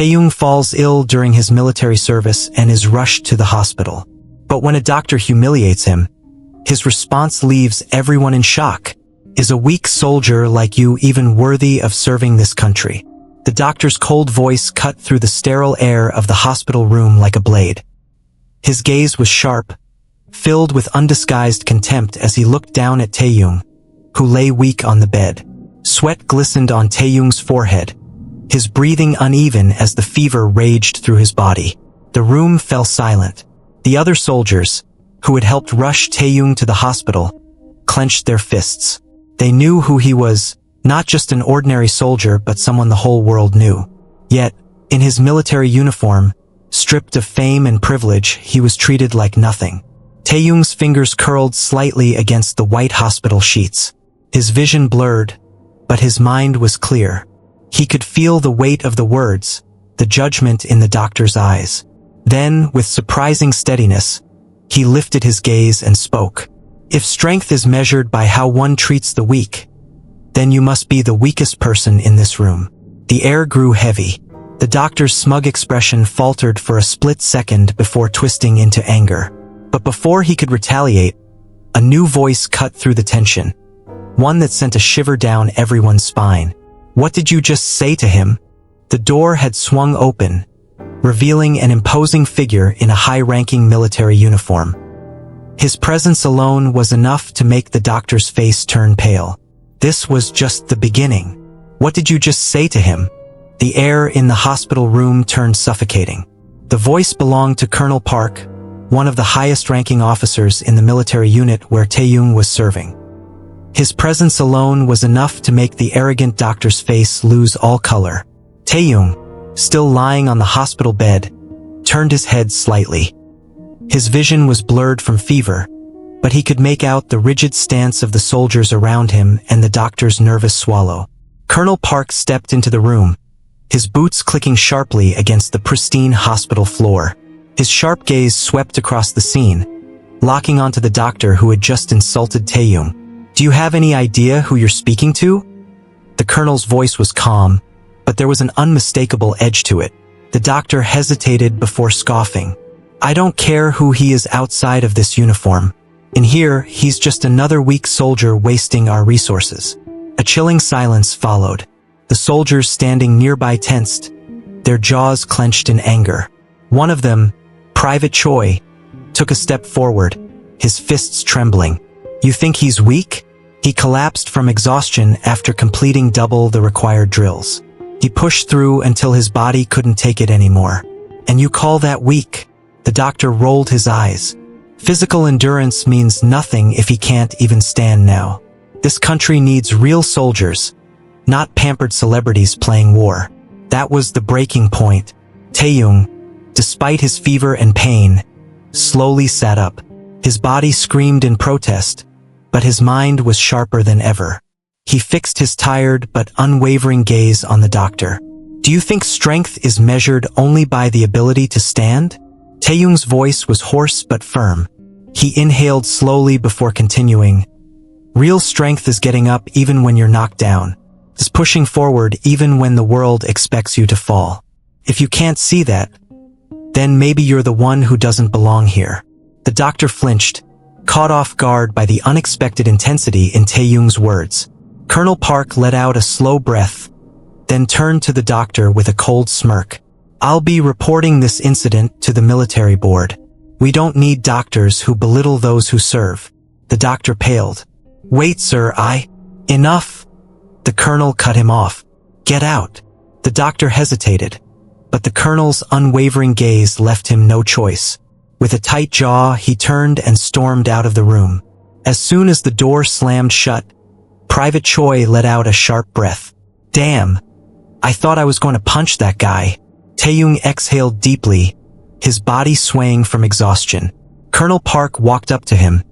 Taehyung falls ill during his military service and is rushed to the hospital. But when a doctor humiliates him, his response leaves everyone in shock. Is a weak soldier like you even worthy of serving this country? The doctor's cold voice cut through the sterile air of the hospital room like a blade. His gaze was sharp, filled with undisguised contempt as he looked down at Taehyung, who lay weak on the bed. Sweat glistened on Taehyung's forehead, his breathing uneven as the fever raged through his body. The room fell silent. The other soldiers, who had helped rush Taehyung to the hospital, clenched their fists. They knew who he was, not just an ordinary soldier but someone the whole world knew. Yet, in his military uniform, stripped of fame and privilege, he was treated like nothing. Taehyung's fingers curled slightly against the white hospital sheets. His vision blurred, but his mind was clear. He could feel the weight of the words, the judgment in the doctor's eyes. Then, with surprising steadiness, he lifted his gaze and spoke. If strength is measured by how one treats the weak, then you must be the weakest person in this room. The air grew heavy. The doctor's smug expression faltered for a split second before twisting into anger. But before he could retaliate, a new voice cut through the tension, one that sent a shiver down everyone's spine. What did you just say to him? The door had swung open, revealing an imposing figure in a high-ranking military uniform. His presence alone was enough to make the doctor's face turn pale. This was just the beginning. What did you just say to him? The air in the hospital room turned suffocating. The voice belonged to Colonel Park, one of the highest-ranking officers in the military unit where Taehyung was serving. His presence alone was enough to make the arrogant doctor's face lose all color. Taehyung, still lying on the hospital bed, turned his head slightly. His vision was blurred from fever, but he could make out the rigid stance of the soldiers around him and the doctor's nervous swallow. Colonel Park stepped into the room, his boots clicking sharply against the pristine hospital floor. His sharp gaze swept across the scene, locking onto the doctor who had just insulted Taehyung. Do you have any idea who you're speaking to? The colonel's voice was calm, but there was an unmistakable edge to it. The doctor hesitated before scoffing. I don't care who he is outside of this uniform. In here, he's just another weak soldier wasting our resources. A chilling silence followed. The soldiers standing nearby tensed, their jaws clenched in anger. One of them, Private Choi, took a step forward, his fists trembling. You think he's weak? He collapsed from exhaustion after completing double the required drills. He pushed through until his body couldn't take it anymore. And you call that weak? The doctor rolled his eyes. Physical endurance means nothing if he can't even stand now. This country needs real soldiers, not pampered celebrities playing war. That was the breaking point. Taehyung, despite his fever and pain, slowly sat up. His body screamed in protest, but his mind was sharper than ever. He fixed his tired but unwavering gaze on the doctor. Do you think strength is measured only by the ability to stand? Taehyung's voice was hoarse but firm. He inhaled slowly before continuing. Real strength is getting up even when you're knocked down. It's pushing forward even when the world expects you to fall. If you can't see that, then maybe you're the one who doesn't belong here. The doctor flinched, caught off guard by the unexpected intensity in Taehyung's words. Colonel Park let out a slow breath, then turned to the doctor with a cold smirk. I'll be reporting this incident to the military board. We don't need doctors who belittle those who serve. The doctor paled. Wait, sir, Enough! The colonel cut him off. Get out! The doctor hesitated, but the colonel's unwavering gaze left him no choice. With a tight jaw, he turned and stormed out of the room. As soon as the door slammed shut, Private Choi let out a sharp breath. Damn! I thought I was going to punch that guy. Taehyung exhaled deeply, his body swaying from exhaustion. Colonel Park walked up to him,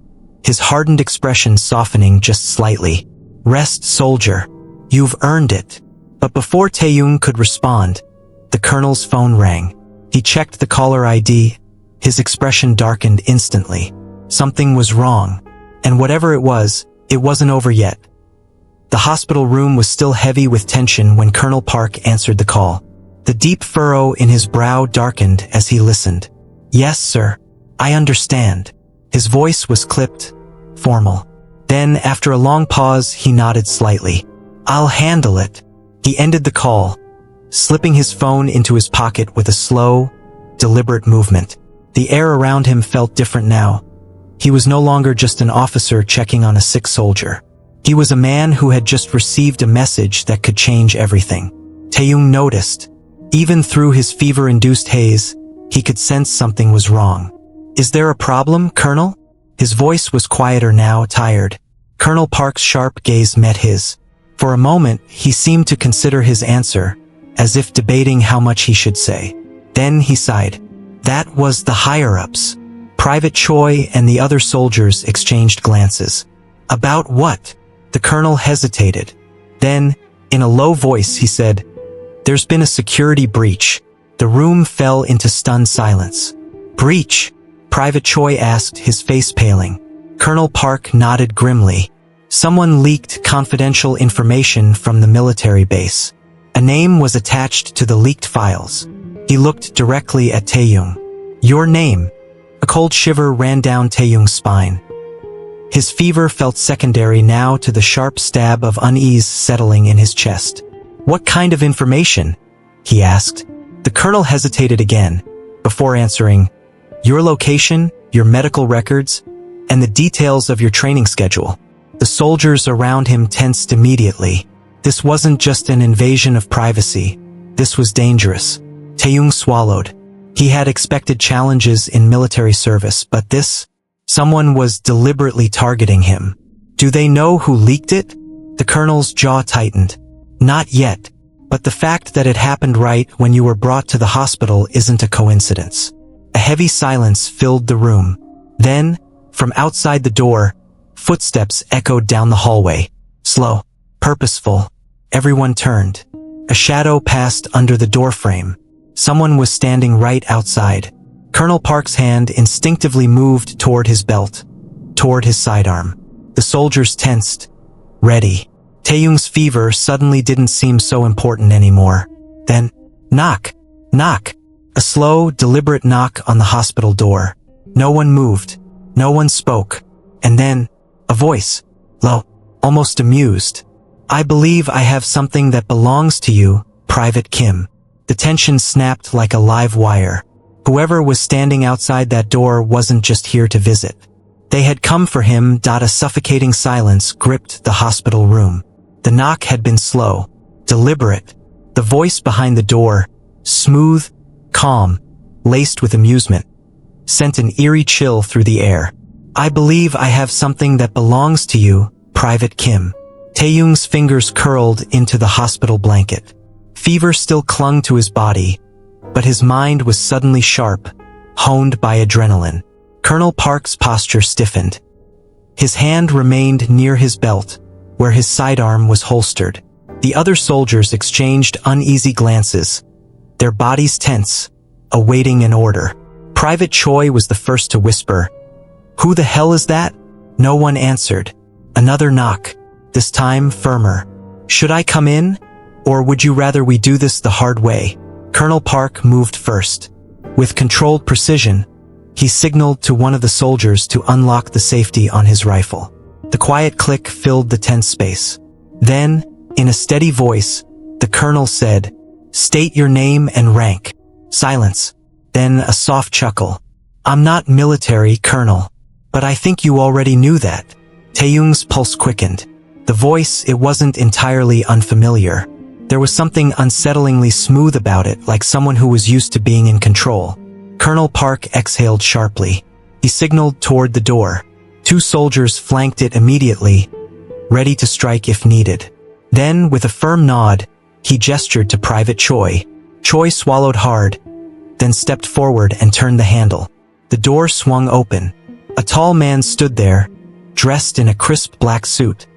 his hardened expression softening just slightly. Rest, soldier. You've earned it. But before Taehyung could respond, the colonel's phone rang. He checked the caller ID. His expression darkened instantly. Something was wrong. And whatever it wasn't over yet. The hospital room was still heavy with tension when Colonel Park answered the call. The deep furrow in his brow darkened as he listened. "Yes, sir. I understand." His voice was clipped, formal. Then, after a long pause, he nodded slightly. "I'll handle it." He ended the call, slipping his phone into his pocket with a slow, deliberate movement. The air around him felt different now. He was no longer just an officer checking on a sick soldier. He was a man who had just received a message that could change everything. Taehyung noticed. Even through his fever-induced haze, he could sense something was wrong. "Is there a problem, Colonel?" His voice was quieter now, tired. Colonel Park's sharp gaze met his. For a moment, he seemed to consider his answer, as if debating how much he should say. Then he sighed. That was the higher-ups. Private Choi and the other soldiers exchanged glances. About what? The colonel hesitated. Then, in a low voice, he said, "There's been a security breach." The room fell into stunned silence. "Breach?" Private Choi asked, his face paling. Colonel Park nodded grimly. Someone leaked confidential information from the military base. A name was attached to the leaked files. He looked directly at Taehyung. "Your name?" A cold shiver ran down Taehyung's spine. His fever felt secondary now to the sharp stab of unease settling in his chest. "What kind of information?" he asked. The colonel hesitated again, before answering, "Your location, your medical records, and the details of your training schedule." The soldiers around him tensed immediately. This wasn't just an invasion of privacy. This was dangerous. Taehyung swallowed. He had expected challenges in military service, but this? Someone was deliberately targeting him. Do they know who leaked it? The colonel's jaw tightened. Not yet, but the fact that it happened right when you were brought to the hospital isn't a coincidence. A heavy silence filled the room. Then, from outside the door, footsteps echoed down the hallway. Slow, purposeful. Everyone turned. A shadow passed under the doorframe. Someone was standing right outside. Colonel Park's hand instinctively moved toward his belt, toward his sidearm. The soldiers tensed. Ready. Taehyung's fever suddenly didn't seem so important anymore. Then, knock, knock. A slow, deliberate knock on the hospital door. No one moved. No one spoke. And then, a voice, low, almost amused. "I believe I have something that belongs to you, Private Kim." The tension snapped like a live wire. Whoever was standing outside that door wasn't just here to visit. They had come for him. A suffocating silence gripped the hospital room. The knock had been slow, deliberate. The voice behind the door, smooth, calm, laced with amusement, sent an eerie chill through the air. "I believe I have something that belongs to you, Private Kim." Taehyung's fingers curled into the hospital blanket. Fever still clung to his body, but his mind was suddenly sharp, honed by adrenaline. Colonel Park's posture stiffened. His hand remained near his belt, where his sidearm was holstered. The other soldiers exchanged uneasy glances, their bodies tense, awaiting an order. Private Choi was the first to whisper, "Who the hell is that?" No one answered. Another knock, this time firmer. "Should I come in? Or would you rather we do this the hard way?" Colonel Park moved first. With controlled precision, he signaled to one of the soldiers to unlock the safety on his rifle. The quiet click filled the tense space. Then, in a steady voice, the colonel said, "State your name and rank." Silence. Then a soft chuckle. "I'm not military, Colonel. But I think you already knew that." Taehyung's pulse quickened. The voice, it wasn't entirely unfamiliar. There was something unsettlingly smooth about it, like someone who was used to being in control. Colonel Park exhaled sharply. He signaled toward the door. Two soldiers flanked it immediately, ready to strike if needed. Then, with a firm nod, he gestured to Private Choi. Choi swallowed hard, then stepped forward and turned the handle. The door swung open. A tall man stood there, dressed in a crisp black suit,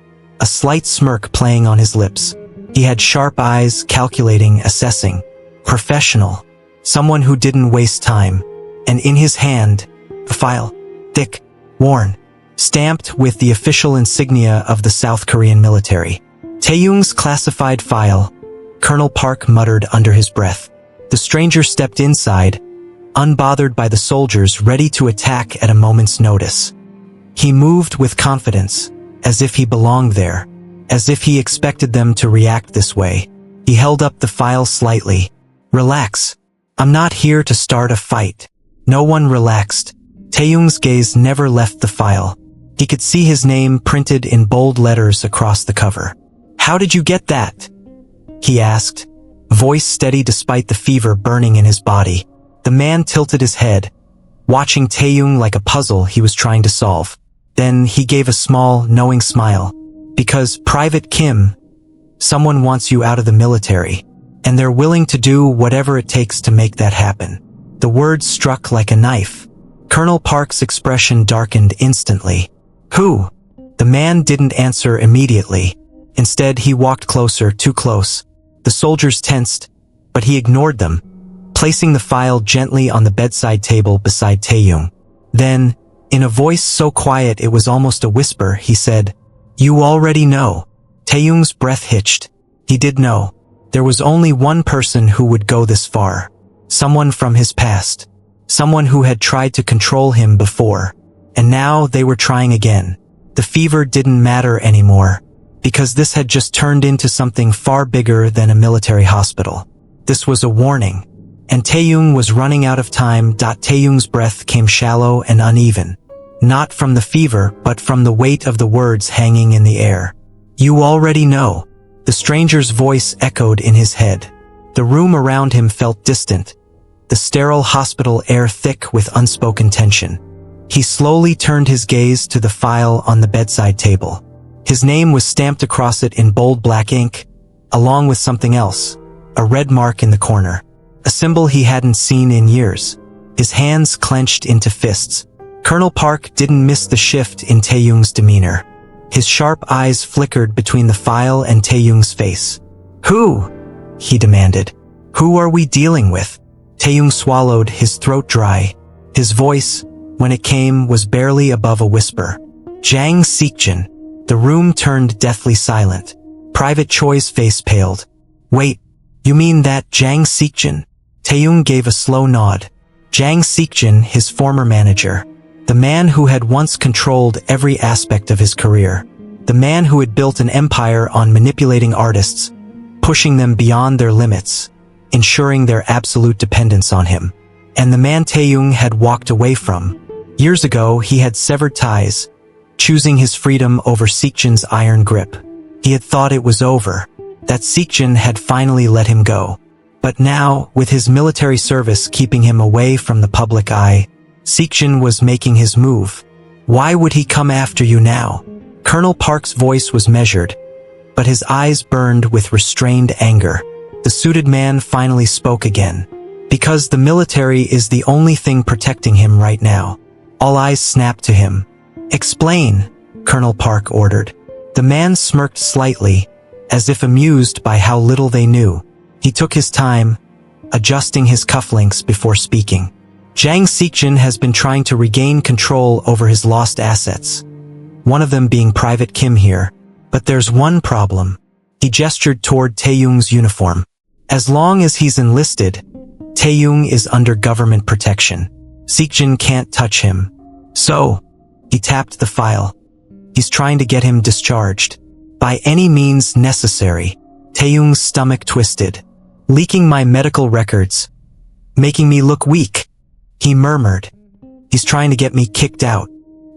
a slight smirk playing on his lips. He had sharp eyes, calculating, assessing. Professional. Someone who didn't waste time. And in his hand, a file. Thick, worn, stamped with the official insignia of the South Korean military. Taehyung's classified file, Colonel Park muttered under his breath. The stranger stepped inside, unbothered by the soldiers ready to attack at a moment's notice. He moved with confidence, as if he belonged there, as if he expected them to react this way. He held up the file slightly. Relax. I'm not here to start a fight. No one relaxed. Taehyung's gaze never left the file. He could see his name printed in bold letters across the cover. How did you get that? He asked, voice steady despite the fever burning in his body. The man tilted his head, watching Taehyung like a puzzle he was trying to solve. Then he gave a small, knowing smile. Because, Private Kim, someone wants you out of the military, and they're willing to do whatever it takes to make that happen. The words struck like a knife. Colonel Park's expression darkened instantly. Who? The man didn't answer immediately. Instead, he walked closer, too close. The soldiers tensed, but he ignored them, placing the file gently on the bedside table beside Taehyung. Then, in a voice so quiet it was almost a whisper, he said, You already know. Taehyung's breath hitched. He did know. There was only one person who would go this far. Someone from his past. Someone who had tried to control him before. And now they were trying again. The fever didn't matter anymore, because this had just turned into something far bigger than a military hospital. This was a warning. And Taehyung was running out of time. Taehyung's breath came shallow and uneven. Not from the fever, but from the weight of the words hanging in the air. You already know. The stranger's voice echoed in his head. The room around him felt distant, the sterile hospital air thick with unspoken tension. He slowly turned his gaze to the file on the bedside table. His name was stamped across it in bold black ink, along with something else, a red mark in the corner, a symbol he hadn't seen in years. His hands clenched into fists. Colonel Park didn't miss the shift in Taehyung's demeanor. His sharp eyes flickered between the file and Taehyung's face. Who? He demanded. Who are we dealing with? Taehyung swallowed, his throat dry. His voice, when it came, was barely above a whisper. Jang Seekjin. The room turned deathly silent. Private Choi's face paled. Wait, you mean that Jang Seekjin? Taehyung gave a slow nod. Jang Seekjin, his former manager. The man who had once controlled every aspect of his career. The man who had built an empire on manipulating artists, pushing them beyond their limits, ensuring their absolute dependence on him. And the man Taehyung had walked away from. Years ago, he had severed ties, choosing his freedom over Seekjin's iron grip. He had thought it was over, that Seekjin had finally let him go. But now, with his military service keeping him away from the public eye, Seekjin was making his move. Why would he come after you now? Colonel Park's voice was measured, but his eyes burned with restrained anger. The suited man finally spoke again. Because the military is the only thing protecting him right now. All eyes snapped to him. Explain, Colonel Park ordered. The man smirked slightly, as if amused by how little they knew. He took his time, adjusting his cufflinks before speaking. Jang Seekjin has been trying to regain control over his lost assets. One of them being Private Kim here. But there's one problem. He gestured toward Taehyung's uniform. As long as he's enlisted, Taehyung is under government protection. Seekjin can't touch him. So, he tapped the file. He's trying to get him discharged. By any means necessary. Taehyung's stomach twisted. Leaking my medical records. Making me look weak. He murmured. He's trying to get me kicked out.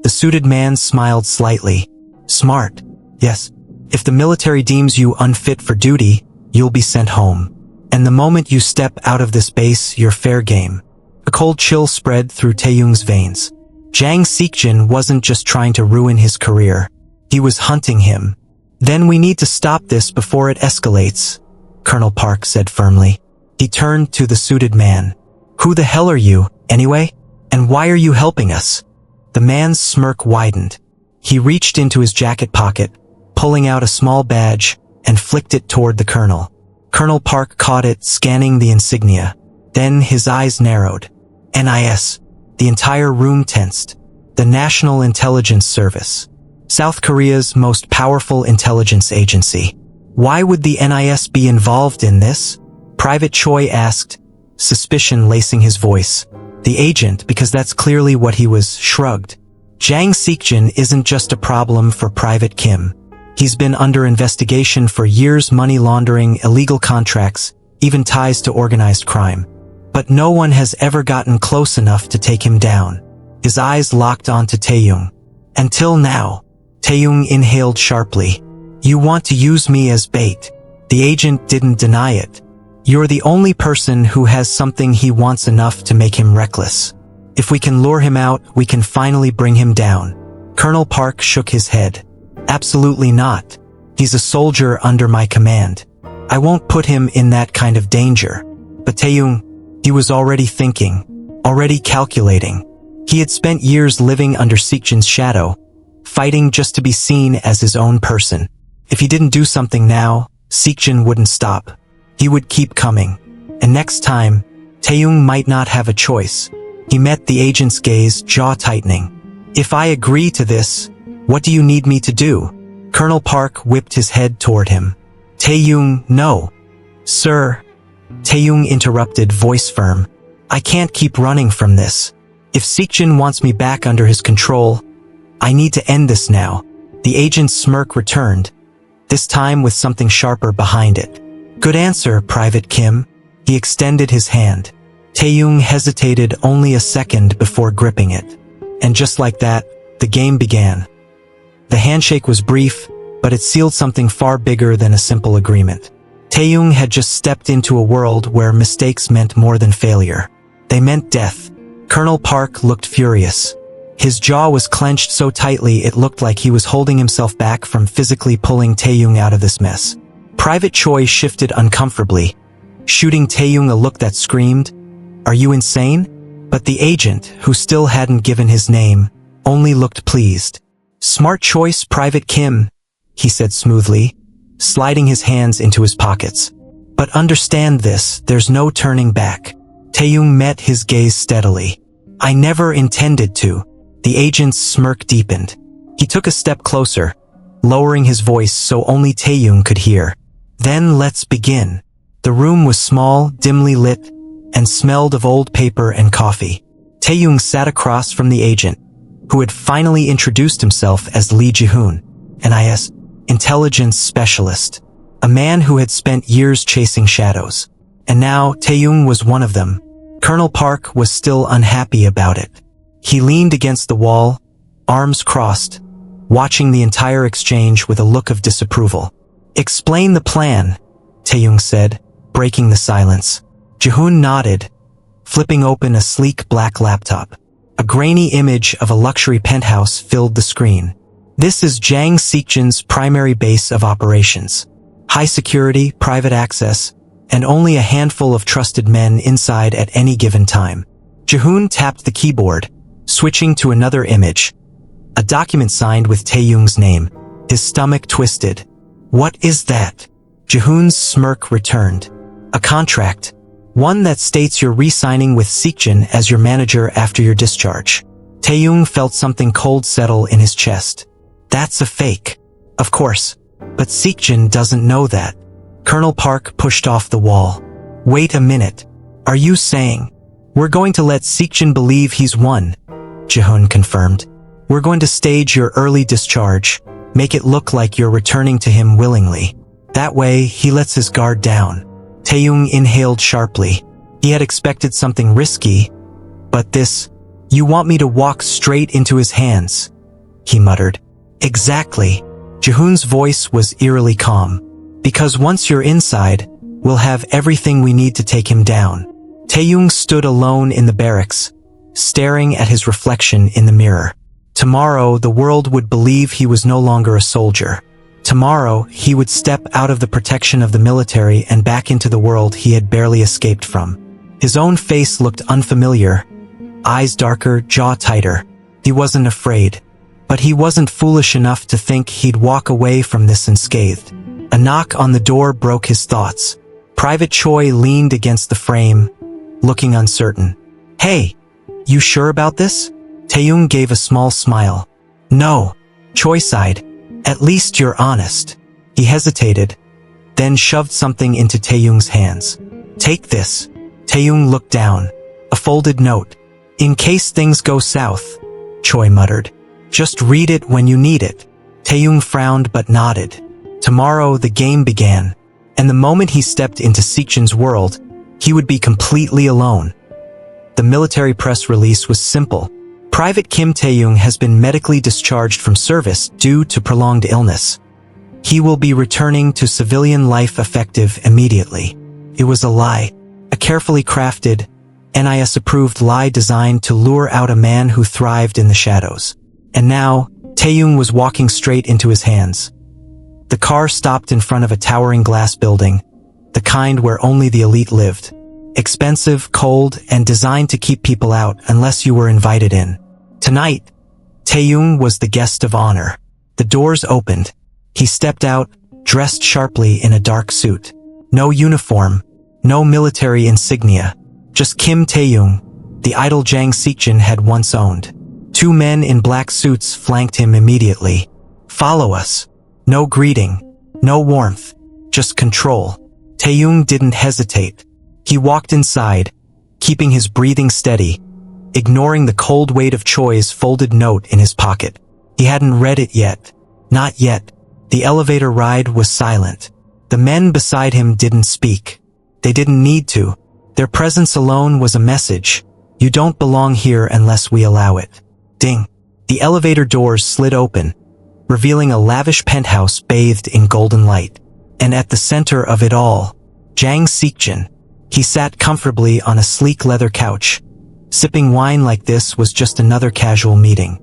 The suited man smiled slightly. Smart. Yes. If the military deems you unfit for duty, you'll be sent home. And the moment you step out of this base, you're fair game. A cold chill spread through Taehyung's veins. Jang Seekjin wasn't just trying to ruin his career. He was hunting him. Then we need to stop this before it escalates, Colonel Park said firmly. He turned to the suited man. Who the hell are you, anyway? And why are you helping us? The man's smirk widened. He reached into his jacket pocket, pulling out a small badge, and flicked it toward the colonel. Colonel Park caught it, scanning the insignia. Then his eyes narrowed. NIS. The entire room tensed. The National Intelligence Service. South Korea's most powerful intelligence agency. Why would the NIS be involved in this? Private Choi asked, suspicion lacing his voice. The agent, because that's clearly what he was, shrugged. Jang Seokjin isn't just a problem for Private Kim. He's been under investigation for years, money laundering, illegal contracts, even ties to organized crime. But no one has ever gotten close enough to take him down. His eyes locked onto Taehyung. Until now. Taehyung inhaled sharply. You want to use me as bait. The agent didn't deny it. You're the only person who has something he wants enough to make him reckless. If we can lure him out, we can finally bring him down. Colonel Park shook his head. Absolutely not. He's a soldier under my command. I won't put him in that kind of danger. But Taehyung, he was already thinking, already calculating. He had spent years living under Seokjin's shadow, fighting just to be seen as his own person. If he didn't do something now, Seokjin wouldn't stop. He would keep coming. And next time, Taehyung might not have a choice. He met the agent's gaze, jaw tightening. If I agree to this, what do you need me to do? Colonel Park whipped his head toward him. Taehyung, no. Sir. Taehyung interrupted, voice firm. I can't keep running from this. If Seokjin wants me back under his control, I need to end this now. The agent's smirk returned, this time with something sharper behind it. Good answer, Private Kim. He extended his hand. Taehyung hesitated only a second before gripping it. And just like that, the game began. The handshake was brief, but it sealed something far bigger than a simple agreement. Taehyung had just stepped into a world where mistakes meant more than failure. They meant death. Colonel Park looked furious. His jaw was clenched so tightly it looked like he was holding himself back from physically pulling Taehyung out of this mess. Private Choi shifted uncomfortably, shooting Taehyung a look that screamed, "Are you insane?" But the agent, who still hadn't given his name, only looked pleased. "Smart choice, Private Kim," he said smoothly, sliding his hands into his pockets. "But understand this, there's no turning back." Taehyung met his gaze steadily. "I never intended to." The agent's smirk deepened. He took a step closer, lowering his voice so only Taehyung could hear. "Then let's begin." The room was small, dimly lit, and smelled of old paper and coffee. Taehyung sat across from the agent, who had finally introduced himself as Lee Ji-hoon, an IS, intelligence specialist, a man who had spent years chasing shadows. And now Taehyung was one of them. Colonel Park was still unhappy about it. He leaned against the wall, arms crossed, watching the entire exchange with a look of disapproval. "Explain the plan," Taehyung said, breaking the silence. Ji-hoon nodded, flipping open a sleek black laptop. A grainy image of a luxury penthouse filled the screen. "This is Jang Seokjin's primary base of operations. High security, private access, and only a handful of trusted men inside at any given time." Ji-hoon tapped the keyboard, switching to another image. A document signed with Taehyung's name. His stomach twisted. "What is that?" Ji-hoon's smirk returned. "A contract. One that states you're re-signing with Seokjin as your manager after your discharge." Taehyung felt something cold settle in his chest. "That's a fake." "Of course. But Seokjin doesn't know that." Colonel Park pushed off the wall. "Wait a minute. Are you saying we're going to let Seokjin believe he's won?" Ji-hoon confirmed. "We're going to stage your early discharge, make it look like you're returning to him willingly. That way, he lets his guard down." Taehyung inhaled sharply. He had expected something risky, but this, "You want me to walk straight into his hands?" he muttered. "Exactly." Ji-hoon's voice was eerily calm. "Because once you're inside, we'll have everything we need to take him down." Taehyung stood alone in the barracks, staring at his reflection in the mirror. Tomorrow, the world would believe he was no longer a soldier. Tomorrow, he would step out of the protection of the military and back into the world he had barely escaped from. His own face looked unfamiliar, eyes darker, jaw tighter. He wasn't afraid, but he wasn't foolish enough to think he'd walk away from this unscathed. A knock on the door broke his thoughts. Private Choi leaned against the frame, looking uncertain. "Hey, you sure about this?" Taehyung gave a small smile. "No," Choi sighed. "At least you're honest." He hesitated, then shoved something into Taehyung's hands. "Take this." Taehyung looked down. A folded note. In case things go south, Choi muttered. Just read it when you need it. Taehyung frowned but nodded. Tomorrow the game began, and the moment he stepped into Seekjin's world, he would be completely alone. The military press release was simple. Private Kim Taehyung has been medically discharged from service due to prolonged illness. He will be returning to civilian life effective immediately. It was a lie. A carefully crafted, NIS-approved lie designed to lure out a man who thrived in the shadows. And now, Taehyung was walking straight into his hands. The car stopped in front of a towering glass building, the kind where only the elite lived. Expensive, cold, and designed to keep people out unless you were invited in. Tonight, Taehyung was the guest of honor. The doors opened. He stepped out, dressed sharply in a dark suit. No uniform, no military insignia. Just Kim Taehyung, the idol Jang Seekjin had once owned. Two men in black suits flanked him immediately. Follow us. No greeting, no warmth, just control. Taehyung didn't hesitate. He walked inside, keeping his breathing steady, ignoring the cold weight of Choi's folded note in his pocket. He hadn't read it yet. Not yet. The elevator ride was silent. The men beside him didn't speak. They didn't need to. Their presence alone was a message. You don't belong here unless we allow it. Ding. The elevator doors slid open, revealing a lavish penthouse bathed in golden light. And at the center of it all, Jang Seekjin. He sat comfortably on a sleek leather couch. Sipping wine like this was just another casual meeting.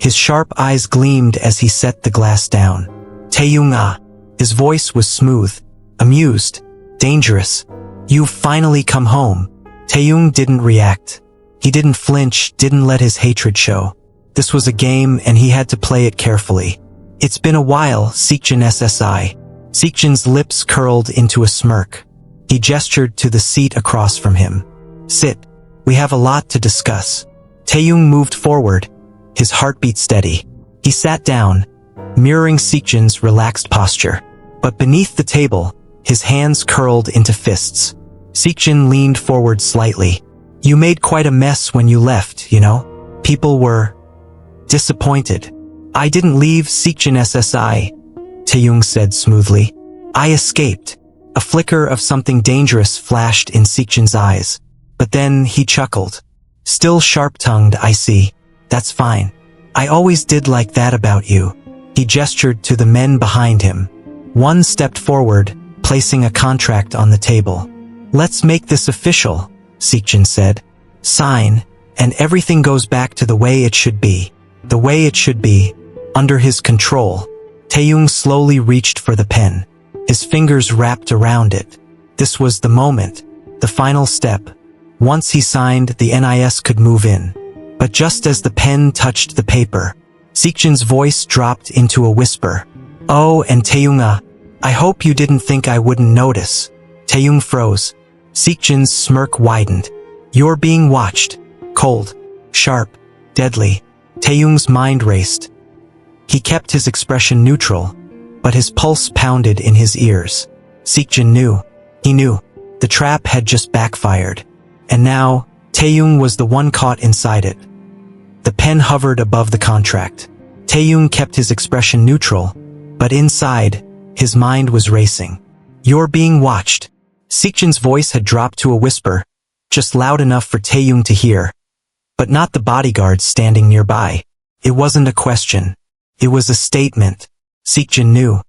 His sharp eyes gleamed as he set the glass down. Taehyung ah. His voice was smooth, amused, dangerous. You've finally come home. Taehyung didn't react. He didn't flinch, didn't let his hatred show. This was a game and he had to play it carefully. It's been a while, Seekjin SSI. Seekjin's lips curled into a smirk. He gestured to the seat across from him. Sit. We have a lot to discuss. Taehyung moved forward, his heartbeat steady. He sat down, mirroring Seekjin's relaxed posture. But beneath the table, his hands curled into fists. Seekjin leaned forward slightly. You made quite a mess when you left, you know? People were disappointed. I didn't leave Seekjin SSI, Taehyung said smoothly. I escaped. A flicker of something dangerous flashed in Seekjin's eyes. But then he chuckled. Still sharp-tongued, I see. That's fine. I always did like that about you. He gestured to the men behind him. One stepped forward, placing a contract on the table. Let's make this official, Seekjin said. Sign, and everything goes back to the way it should be. The way it should be, under his control. Taehyung slowly reached for the pen. His fingers wrapped around it. This was the moment, the final step. Once he signed, the NIS could move in. But just as the pen touched the paper, Seekjin's voice dropped into a whisper. Oh, and Taehyung, I hope you didn't think I wouldn't notice. Taehyung froze. Seekjin's smirk widened. You're being watched. Cold, sharp, deadly. Taehyung's mind raced. He kept his expression neutral, but his pulse pounded in his ears. Seekjin knew. He knew. The trap had just backfired. And now, Taehyung was the one caught inside it. The pen hovered above the contract. Taehyung kept his expression neutral, but inside, his mind was racing. You're being watched. Seekjin's voice had dropped to a whisper, just loud enough for Taehyung to hear. But not the bodyguards standing nearby. It wasn't a question. It was a statement. Seekjin knew.